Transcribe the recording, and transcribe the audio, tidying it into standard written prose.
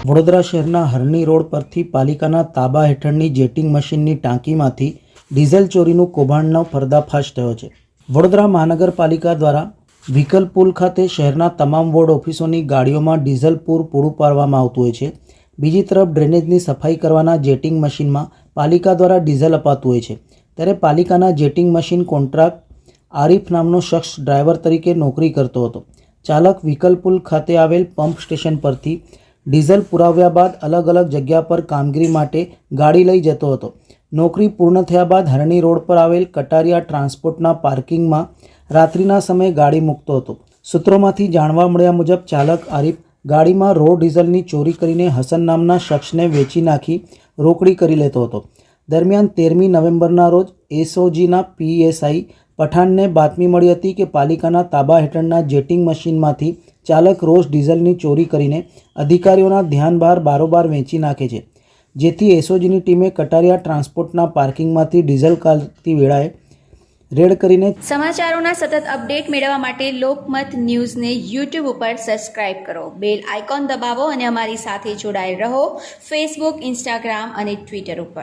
વડોદરા શહેરના હરણી રોડ પરથી પાલિકાના તાબા હેઠળની જેટિંગ મશીનની ટાંકીમાંથી ડીઝલ ચોરીનું કૌભાંડનો પર્દાફાશ થયો છે। વડોદરા મહાનગરપાલિકા દ્વારા વ્હીકલ પુલ ખાતે શહેરના તમામ વોર્ડ ઓફિસોની ગાડીઓમાં ડીઝલ પૂરું પાડવામાં આવતું હોય છે। બીજી તરફ ડ્રેનેજની સફાઈ કરવાના જેટિંગ મશીનમાં પાલિકા દ્વારા ડીઝલ અપાતું હોય છે। ત્યારે પાલિકાના જેટિંગ મશીન કોન્ટ્રાક્ટ આરીફ નામનો શખ્સ ડ્રાઈવર તરીકે નોકરી કરતો હતો। ચાલક વ્હીકલ પુલ ખાતે આવેલ પંપ સ્ટેશન પરથી ડીઝલ પુરાવ્યા બાદ અલગ અલગ જગ્યા પર કામગીરી માટે ગાડી લઈ જતો હતો। નોકરી પૂર્ણ થયા બાદ હરણી રોડ પર આવેલ કટારિયા ટ્રાન્સપોર્ટના પાર્કિંગમાં રાત્રિના સમયે ગાડી મૂકતો હતો। સૂત્રોમાંથી જાણવા મળ્યા મુજબ ચાલક આરીફ ગાડીમાં રો ડીઝલની ચોરી કરીને હસન નામના શખ્સને વેચી નાખી રોકડી કરી લેતો હતો। દરમિયાન 13મી નવેમ્બરના રોજ એસઓજીના પીએસઆઈ પઠાણને બાતમી મળી હતી કે પાલિકાના તાબા હેઠળના જેટિંગ મશીનમાંથી ચાલક રોજ ડીઝલની ચોરી કરીને અધિકારીઓના ધ્યાન બહાર બારોબાર વેચી નાખે છે, જેથી એસઓજીની ટીમે કટારિયા ટ્રાન્સપોર્ટના પાર્કિંગમાંથી ડીઝલ કાઢતી વેળાએ રેડ કરીને સમાચારોના સતત અપડેટ મેળવવા માટે લોકમત ન્યૂઝને યુટ્યુબ ઉપર સબસ્ક્રાઇબ કરો, બેલ આઇકોન દબાવો અને અમારી સાથે જોડાયેલ રહો ફેસબુક, ઇન્સ્ટાગ્રામ અને ટ્વિટર ઉપર।